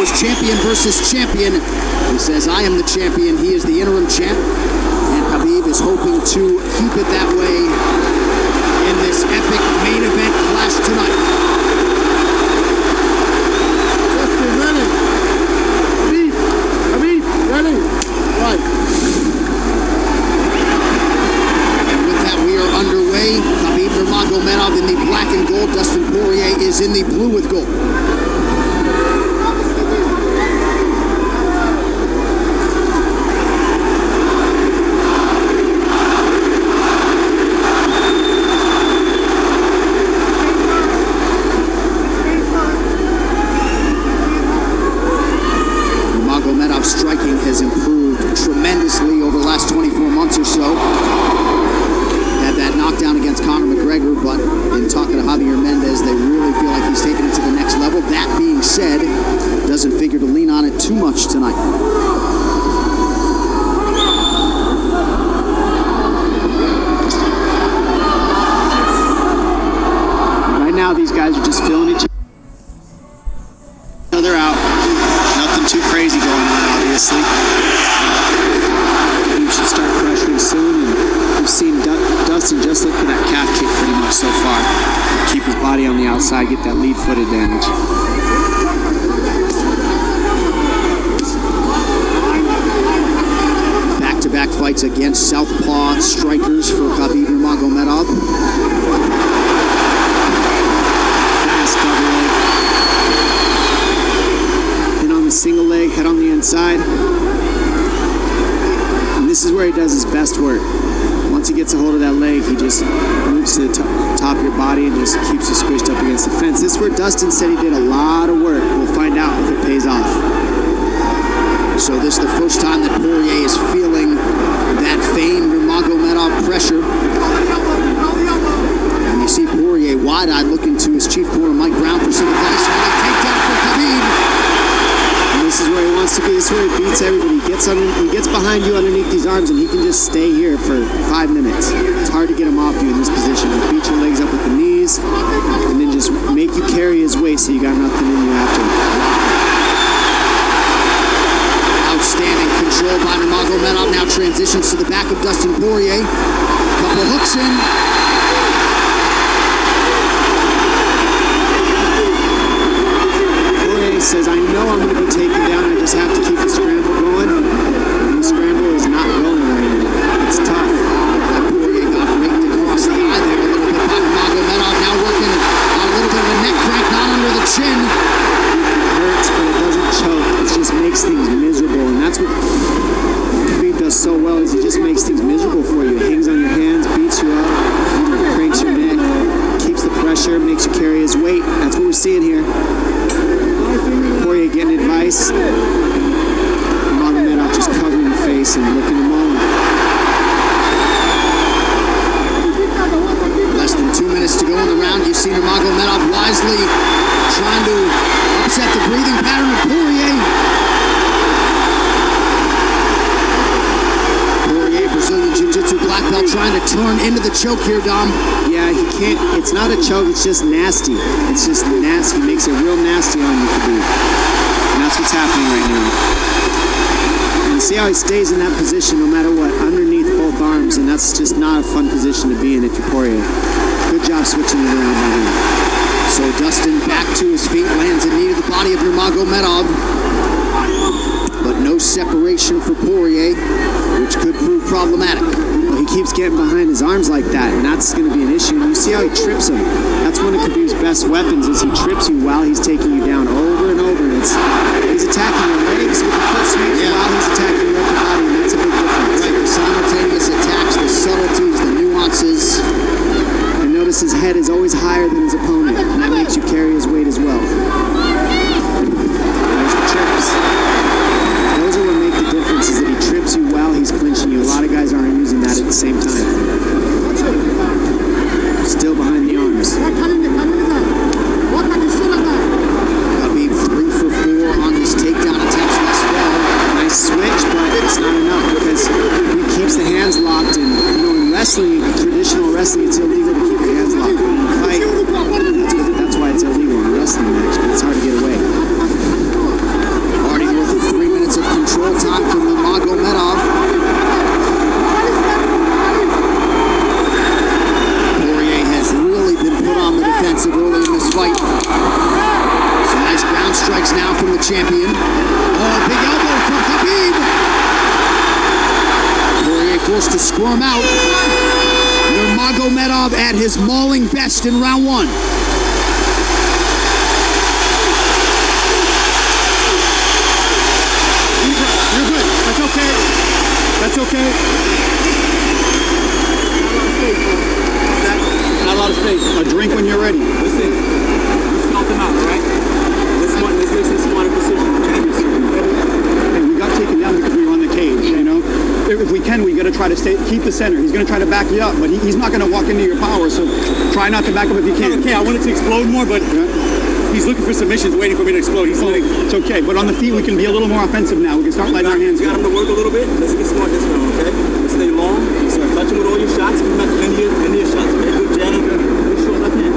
was champion versus champion. He says, I am the champion. He is the interim champ. And Khabib is hoping to keep it that way in this epic main event clash tonight. Khabib, ready? Right. And with that, we are underway. Khabib Nurmagomedov in the black and gold. Dustin Poirier is in the blue with gold. Striking has improved tremendously over the last 24 months or so. Had that knockdown against Conor McGregor, but in talking to Javier Mendez, they really feel like he's taking it to the next level. That being said, doesn't figure to lean on it too much tonight. Right now, these guys are just feeling each other out. Nothing too crazy going on, obviously. You should start pressuring soon, and we've seen Dustin just look for that calf kick pretty much so far. Keep his body on the outside, get that lead foot advantage. Back-to-back fights against southpaw strikers for Khabib Nurmagomedov. Fast double leg. Single leg, head on the inside. And this is where he does his best work. Once he gets a hold of that leg, he just moves to the top of your body and just keeps you squished up against the fence. This is where Dustin said he did a lot of work. We'll find out if it pays off. So this is the first time that Poirier is feeling that famed Nurmagomedov pressure. And you see Poirier wide-eyed looking to his chief corner, Mike Brown, for some advice. Early takedown for Khabib. This is where he wants to be. This is where he beats everybody. He gets behind you underneath these arms, and he can just stay here for 5 minutes. It's hard to get him off you in this position. He'll beat your legs up with the knees, and then just make you carry his weight so you got nothing in you after. Outstanding control by Nurmagomedov. Now transitions to the back of Dustin Poirier. Couple hooks in. Says, I know I'm going to be taken down, I just have to keep the scramble going, and the scramble is not going right now. It's tough. Poirier got raked across the eye there a little bit by Nurmagomedov, now working on a little bit of a neck crank, not under the chin. It hurts, but it doesn't choke. It just makes things miserable, and that's what Khabib does so well, is he just makes things miserable for you. It hangs on your hands, beats you up, cranks your neck, keeps the pressure, makes you carry his weight. That's what we're seeing here. Poirier getting advice. Nurmagomedov just covering the face and looking him on. Less than 2 minutes to go in the round. You see Nurmagomedov wisely trying to upset the breathing pattern of Poirier. Poirier, Brazilian Jiu-Jitsu black belt, trying to turn into the choke here, Dom. Yeah, he can't. It's not a choke. It's just nasty. It's just nasty. He makes it real nasty on you, Khabib. And that's what's happening right now. And see how he stays in that position no matter what, underneath both arms, and that's just not a fun position to be in if you're Poirier. Good job switching it around by him. So Dustin back to his feet, lands a knee to the body of Nurmagomedov. But no separation for Poirier, which could prove problematic. Well, he keeps getting behind his arms like that, and that's going to be an issue. And you see how he trips him. That's one of Khabib's best weapons, is he trips you while he's taking you down over and over. And he's attacking your legs with the foot swings while he's attacking your upper body, and that's a big difference. Right, the simultaneous attacks, the subtleties, the nuances. And notice his head is always higher than his opponent, and that makes you carry his weight as well. There's the trips. Those are what make the difference, is that he trips you while he's clinching you. A lot of guys aren't using that at the same time. Still behind the arms. Khabib champion. Oh, big elbow from Khabib. Poirier forced to squirm out. Nurmagomedov at his mauling best in round one. You're good. That's okay. That's okay. Not a lot of space. A drink when you're ready. Listen, you felt them out, all right? Let's make some smarter decisions. Hey, we got taken down because we were on the cage, you know? If we can, we got to try to keep the center. He's going to try to back you up, but he's not going to walk into your power, so try not to back up if you can. Okay, I wanted to explode more, but he's looking for submissions, waiting for me to explode. He's letting. It's okay, but on the feet, we can be a little more offensive now. We can start letting our hands go. Got him to work a little bit. Let's get smart this round, okay? Let's stay long. Start touching with all your shots. Come back to linear shots, okay? Good jab. Good short left hand.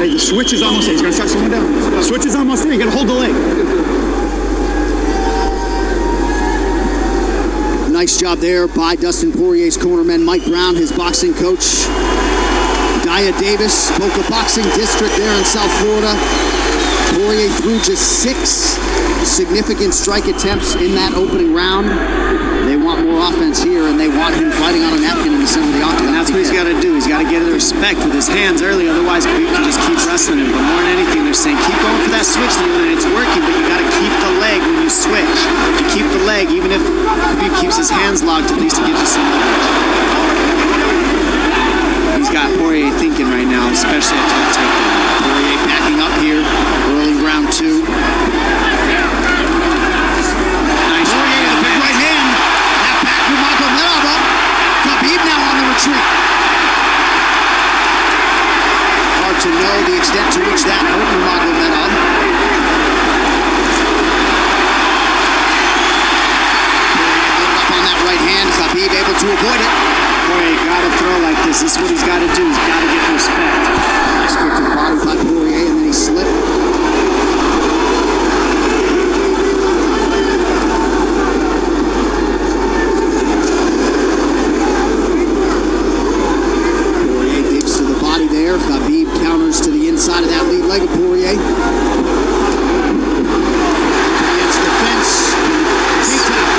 Hey, the switch is almost there. He's going to start slowing down. Switch is almost there. You got to hold the leg. Nice job there by Dustin Poirier's cornerman, Mike Brown, his boxing coach. Dia Davis, Boca Boxing District there in South Florida. Poirier threw just 6 significant strike attempts in that opening round. They want more offense here, and they want him fighting on a napkin in the center of the octagon. And that's what he's got to do. He's got to get the respect with his hands early, otherwise Khabib can just keep wrestling him. But more than anything, they're saying keep going for that switch, and it's working, but you got to keep the leg when you switch. If you keep the leg, even if Khabib keeps his hands locked, at least it gives you some leverage. He's got Poirier thinking right now, especially at top takedown. Poirier backing up here, early round 2. Nice. Poirier with a big right hand. That back Nurmagomedov up. Khabib now on the retreat. Hard to know the extent to which that hurt Nurmagomedov. Poirier loaded up on that right hand. Khabib able to avoid it. Poirier got to throw like this. This is what he's got to do. He's got to get respect. Nice kick to the body by Poirier, and then he slipped. Poirier digs to the body there. Khabib counters to the inside of that lead leg of Poirier. Against the fence.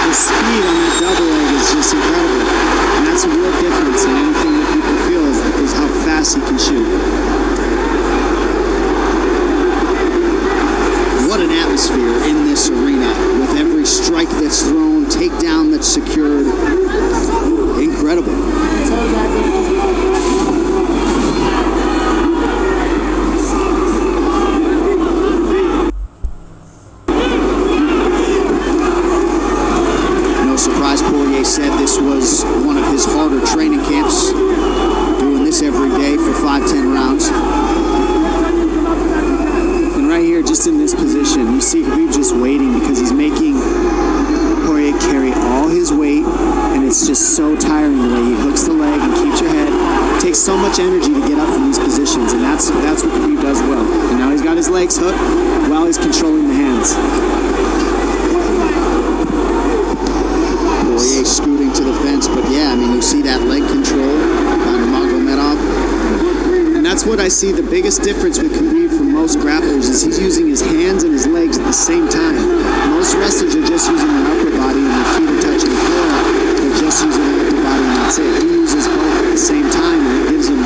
The speed on that double leg is just incredible. And that's a real difference in anything that people feel is how fast he can shoot. What an atmosphere in this arena with every strike that's thrown, takedown that's secured. Incredible. No surprise, Poirier said this was one of his harder training camps, doing this every day for 5-10 rounds. And right here, just in this position, you see Khabib just waiting because he's making Poirier carry all his weight, and it's just so tiring the way he hooks the leg and keeps your head. It takes so much energy to get up from these positions, and that's what Khabib does well. And now he's got his legs hooked while he's controlling the hands. Poirier scooting to the fence, but yeah, I mean, you see that leg control by Nurmagomedov. And that's what I see the biggest difference with Khabib from most grapplers is he's using his hands and his legs at the same time. Most wrestlers are just using their upper body and their feet are touching the floor. They're just using their upper body and that's it. He uses both at the same time and it gives him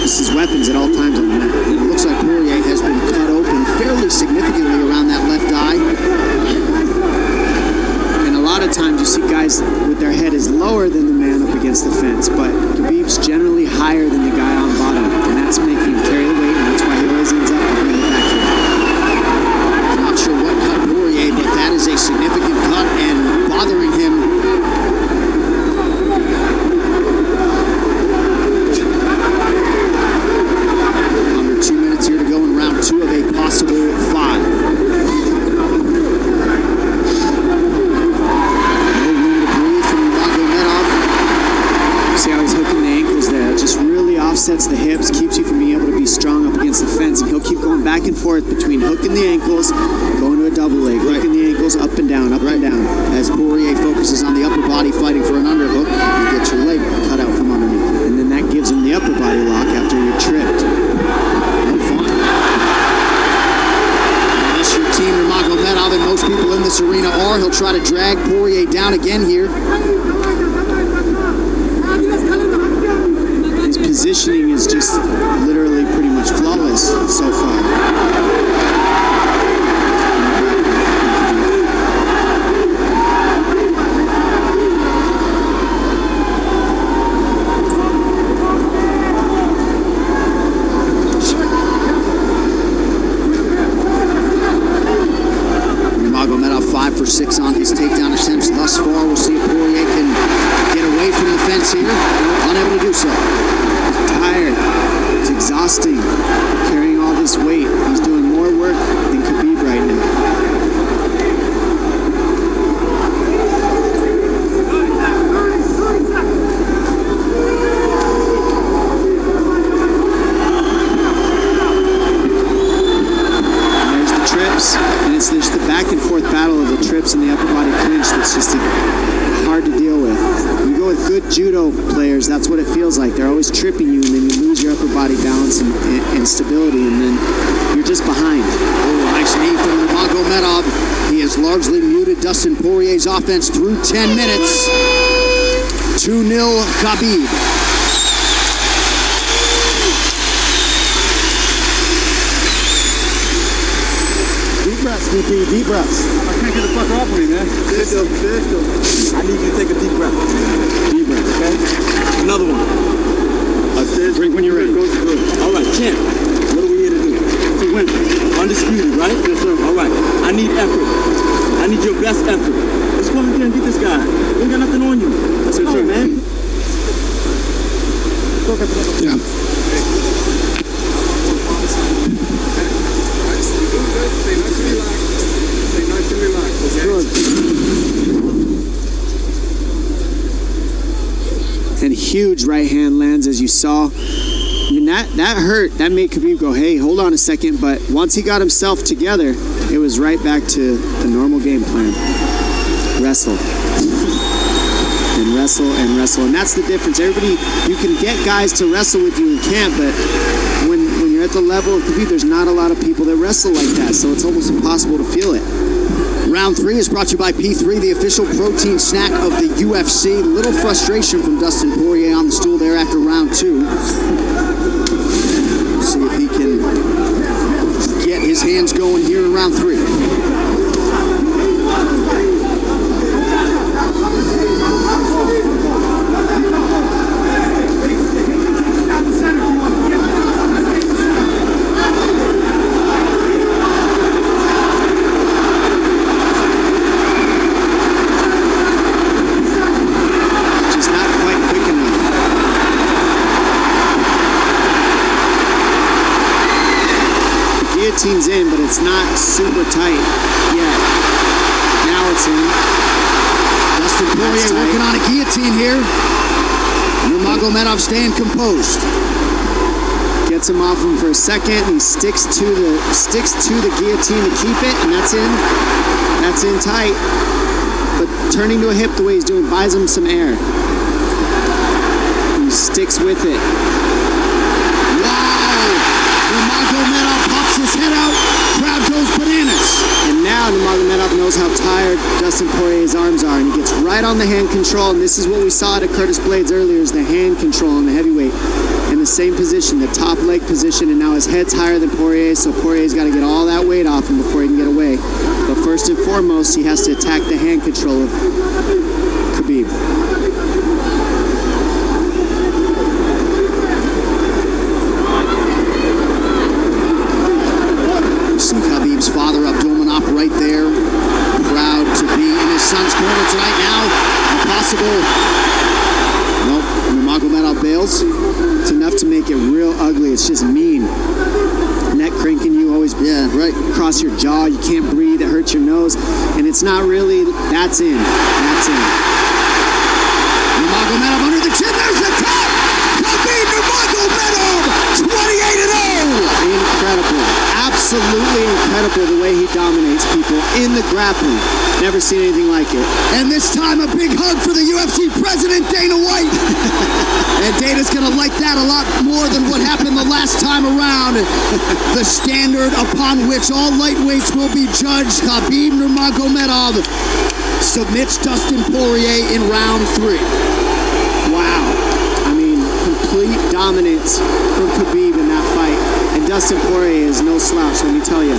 just his weapons at all times on the mat. And it looks like Poirier has been cut open fairly significantly around that left eye. And a lot of times you see guys with their head is lower than the man up against the fence, but Khabib's generally higher than the guy on bottom, and that's making him carry the weight, and that's why he always ends up behind the back here. Not sure what cut Poirier, but that is a significant cut and bothering him. Under 2 minutes here to go in round 2 of a possible 5. Offsets the hips, keeps you from being able to be strong up against the fence, and he'll keep going back and forth between hooking the ankles, going to a double leg, hooking the ankles up and down, up and down. As Poirier focuses on the upper body fighting for an underhook, you get your leg cut out from underneath. And then that gives him the upper body lock after you're tripped. No fun. Unless your team Nurmagomedov this arena are. He'll try to drag Poirier down again here. His positioning is just literally pretty much flawless so far. For 6 on his takedown attempts thus far. We'll see if Poirier can get away from the fence here. Unable to do so. He's tired. It's exhausting. Carrying all this weight. He's doing more work than Khabib right now. And it's just the back and forth battle of the trips and the upper body clinch that's just hard to deal with. When you go with good judo players, that's what it feels like. They're always tripping you, and then you lose your upper body balance and stability, and then you're just behind. Oh, nice knee from Nurmagomedov. He has largely muted Dustin Poirier's offense through 10 minutes. 2-0 Khabib. Deep breaths, DP, deep breaths. I can't get the fucker off of me, man. I need you to take a deep breath. Deep breath, okay? Another one. Drink when you're ready. All right, champ. What are we here to do? To win. Undisputed, right? Yes, sir. All right. I need effort. I need your best effort. Let's go out there and get this guy. We ain't got nothing on you. Let's go, man. Yeah. And huge right hand lands, as you saw. I mean, that hurt. That made Khabib go, hey, hold on a second. But once he got himself together, it was right back to the normal game plan. Wrestle. And wrestle and wrestle. And that's the difference. Everybody, you can get guys to wrestle with you in camp, but when you're at the level of Khabib, there's not a lot of people that wrestle like that. So it's almost impossible to feel it. Round 3 is brought to you by P3, the official protein snack of the UFC. Little frustration from Dustin Poirier on the stool there after round 2. We'll see if he can get his hands going here in round 3. Guillotine's in, but it's not super tight yet. Now it's in. Dustin Poirier working on a guillotine here. Nurmagomedov staying composed. Gets him off him for a second. He sticks to the guillotine to keep it, and that's in. That's in tight. But turning to a hip the way he's doing buys him some air. He sticks with it. Nurmagomedov pops his head out, crowd goes bananas. And now Nurmagomedov knows how tired Dustin Poirier's arms are, and he gets right on the hand control, and this is what we saw at Curtis Blades earlier, is the hand control on the heavyweight. In the same position, the top leg position, and now his head's higher than Poirier, so Poirier's got to get all that weight off him before he can get away. But first and foremost, he has to attack the hand control of Khabib. Khabib's father, Abdulmanap, right there. Proud to be in his son's corner tonight now. Impossible. Nope. Nurmagomedov bails. It's enough to make it real ugly. It's just mean. Neck cranking you always right across your jaw. You can't breathe. It hurts your nose. And it's not really, that's in. That's in. Nurmagomedov under the chin. There's the top. Khabib Nurmagomedov, 28-0. Incredible. Absolutely incredible. incredible the way he dominates people in the grappling. Never seen anything like it. And this time a big hug for the UFC president, Dana White. And Dana's going to like that a lot more than what happened the last time around. The standard upon which all lightweights will be judged. Khabib Nurmagomedov submits Dustin Poirier in round 3. Wow. I mean, complete dominance from Khabib in that fight. And Dustin Poirier is no slouch, let me tell you.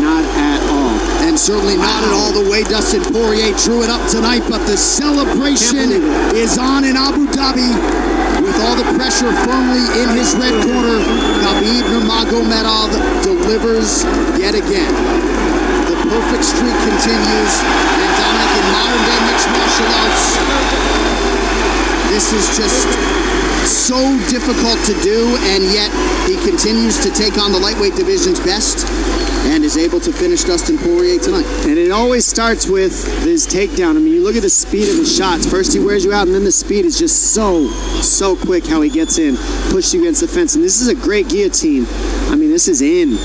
Not at all. And certainly not at all the way Dustin Poirier drew it up tonight, but the celebration is on in Abu Dhabi with all the pressure firmly in his red corner. Khabib Nurmagomedov delivers yet again. The perfect streak continues, and Dominic, in modern-day mixed martial arts, this is just so difficult to do, and yet he continues to take on the lightweight division's best and is able to finish Dustin Poirier tonight. And it always starts with his takedown. I mean, you look at the speed of his shots. First he wears you out, and then the speed is just so quick how he gets in, pushes you against the fence. And this is a great guillotine. I mean, this is in.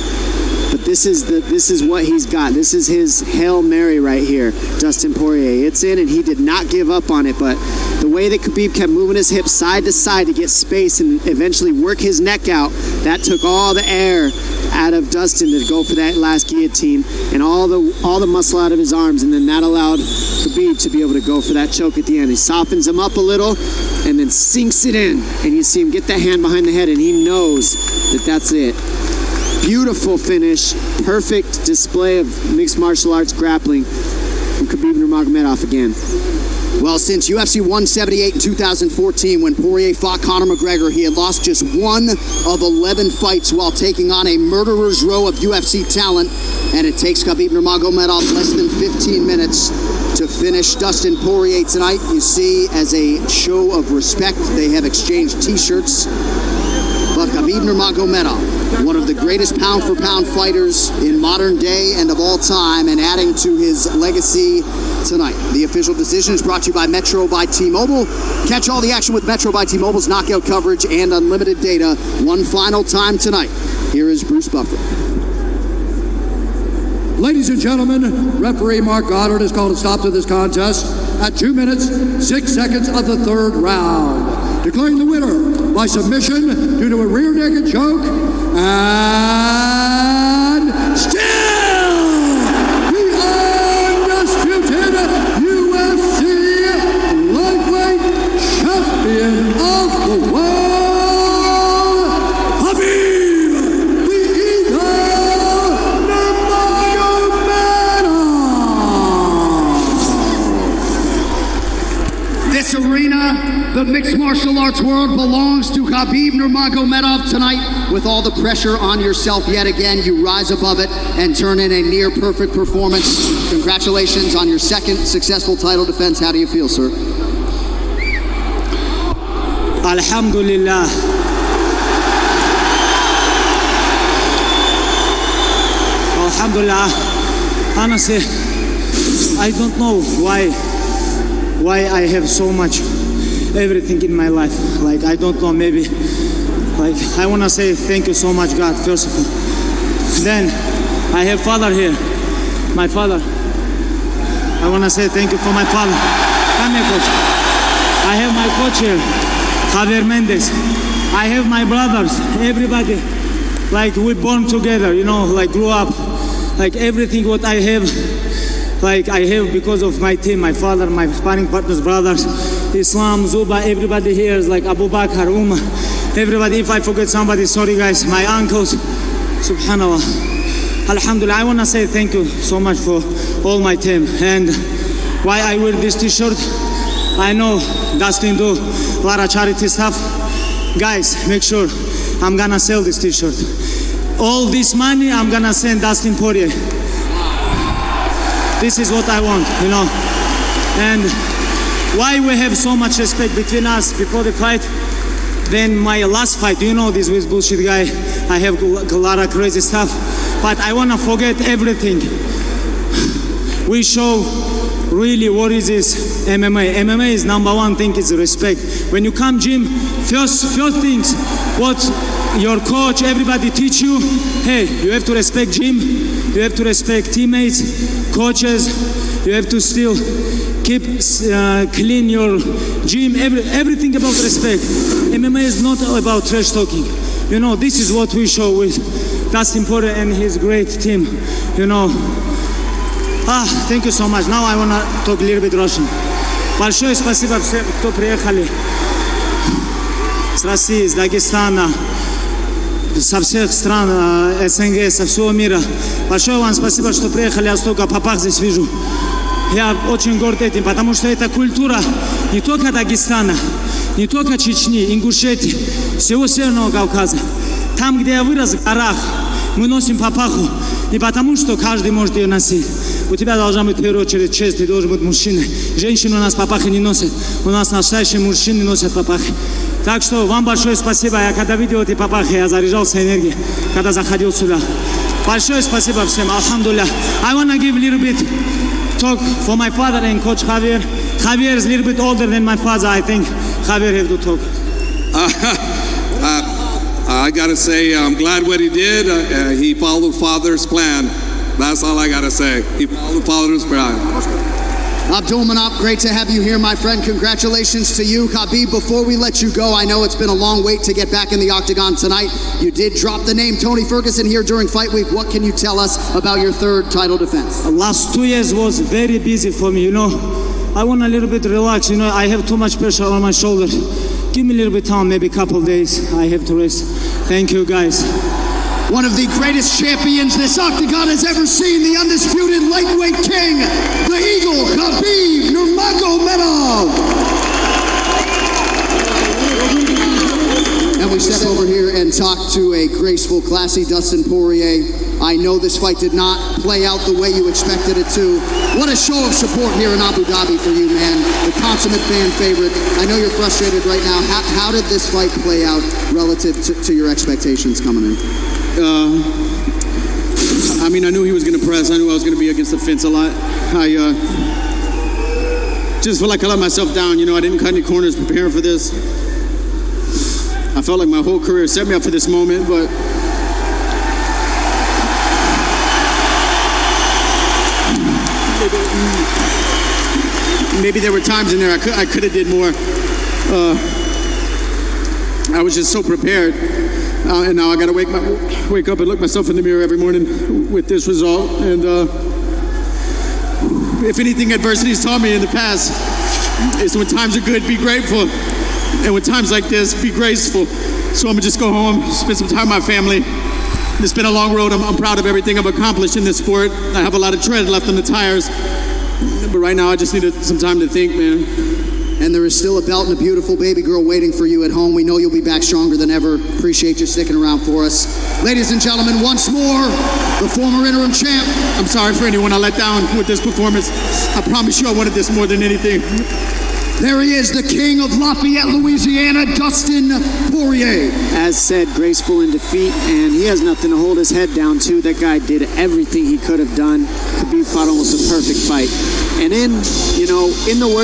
But this is what he's got. This is his Hail Mary right here, Dustin Poirier. It's in, and he did not give up on it. But the way that Khabib kept moving his hips side to side to get space and eventually work his neck out, that took all the air out of Dustin to go for that last guillotine and all the muscle out of his arms, and then that allowed Khabib to be able to go for that choke at the end. He softens him up a little and then sinks it in, and you see him get that hand behind the head, and he knows that that's it. Beautiful finish, perfect display of mixed martial arts grappling from Khabib Nurmagomedov again. Well, since UFC 178 in 2014, when Poirier fought Conor McGregor, he had lost just 1 of 11 fights while taking on a murderer's row of UFC talent, and it takes Khabib Nurmagomedov less than 15 minutes to finish Dustin Poirier tonight. You see, as a show of respect, they have exchanged t-shirts. But Khabib Nurmagomedov, one of the greatest pound-for-pound fighters in modern day and of all time, and adding to his legacy tonight. The official decision is brought to you by Metro by T-Mobile. Catch all the action with Metro by T-Mobile's knockout coverage and unlimited data one final time tonight. Here is Bruce Buffer. Ladies and gentlemen, referee Mark Goddard has called a stop to this contest at 2 minutes, 6 seconds of the third round, declaring the winner by submission due to a rear naked choke, and still the undisputed UFC lightweight champion of the world, Khabib the Eagle Nurmagomedov. This arena, the mixed martial arts world, belongs to Khabib Nurmagomedov tonight. With all the pressure on yourself yet again, you rise above it and turn in a near-perfect performance. Congratulations on your second successful title defense. How do you feel, sir? Alhamdulillah. Alhamdulillah. Honestly, I don't know why I have so much everything in my life. Like, I don't know, maybe, like, I want to say thank you so much, God, first of all. Then I have father here, my father. I want to say thank you for my father. Come here, coach. I have my coach here, Javier Mendez. I have my brothers, everybody. Like, we born together, you know, like, grew up. Like, everything what I have, like, I have because of my team, my father, my sparring partners, brothers, Islam, Zuba, everybody here is like Abu Bakr, Umar, everybody. If I forget somebody, sorry guys, my uncles, subhanallah. Alhamdulillah, I want to say thank you so much for all my team. And why I wear this t-shirt, I know Dustin do a lot of charity stuff. Guys, make sure I'm gonna sell this t-shirt. All this money I'm gonna send Dustin Poirier. This is what I want, you know. And why we have so much respect between us before the fight. Then my last fight, you know, this with bullshit guy, I have a lot of crazy stuff, but I want to forget everything. We show really worries is MMA. MMA is number one thing is respect. When you come gym, first things what your coach, everybody teach you, hey, you have to respect gym, you have to respect teammates, coaches, you have to still keep clean your gym, everything about respect. MMA is not about trash talking. You know, this is what we show with Dustin Poirier and his great team. You know, thank you so much. Now I want to talk a little bit Russian. Большое спасибо всем, кто приехали с России, с Дагестана, со всех стран СНГ, со всего мира. Большое вам спасибо, что приехали. Я столько попах здесь вижу. Я очень горд этим, потому что это культура не только Дагестана, не только Чечни, Ингушетии, всего Северного Кавказа. Там, где я вырос, в горах, мы носим папаху не потому, что каждый может ее носить. У тебя должна быть в первую очередь честь, ты должен быть мужчиной. Женщины у нас папахи не носят, у нас настоящие мужчины носят папахи. Так что вам большое спасибо. Я когда видел эти папахи, я заряжался энергией, когда заходил сюда. Большое спасибо всем. Alhamdulillah. I want to give a little bit talk for my father and Coach Javier. Javier is a little bit older than my father. I think Javier have to talk. I gotta say, I'm glad what he did. He followed Father's plan. That's all I gotta say. He followed Father's plan. Abdulmanap, great to have you here, my friend. Congratulations to you. Khabib, before we let you go, I know it's been a long wait to get back in the octagon tonight. You did drop the name Tony Ferguson here during fight week. What can you tell us about your third title defense? The last 2 years was very busy for me, you know. I want a little bit relax, you know. I have too much pressure on my shoulders. Give me a little bit time, maybe a couple of days. I have to rest. Thank you, guys. One of the greatest champions this octagon has ever seen, the undisputed lightweight king, the Eagle, Khabib Nurmagomedov. And we step over here and talk to a graceful, classy Dustin Poirier. I know this fight did not play out the way you expected it to. What a show of support here in Abu Dhabi for you, man. The consummate fan favorite. I know you're frustrated right now. How did this fight play out relative to your expectations coming in? I mean, I knew he was going to press. I knew I was going to be against the fence a lot. I just felt like I let myself down. You know, I didn't cut any corners preparing for this. I felt like my whole career set me up for this moment, but maybe there were times in there I could have did more. I was just so prepared. And now I got to wake up and look myself in the mirror every morning with this result. And if anything adversity's taught me in the past, is when times are good, be grateful. And when times like this, be graceful. So I'm going to just go home, spend some time with my family. It's been a long road. I'm proud of everything I've accomplished in this sport. I have a lot of tread left on the tires. But right now, I just need some time to think, man. And there is still a belt and a beautiful baby girl waiting for you at home. We know you'll be back stronger than ever. Appreciate you sticking around for us. Ladies and gentlemen, once more, the former interim champ. I'm sorry for anyone I let down with this performance. I promise you I wanted this more than anything. There he is, the king of Lafayette, Louisiana, Dustin Poirier. As said, graceful in defeat, and he has nothing to hold his head down to. That guy did everything he could have done. Khabib fought almost a perfect fight. And in the words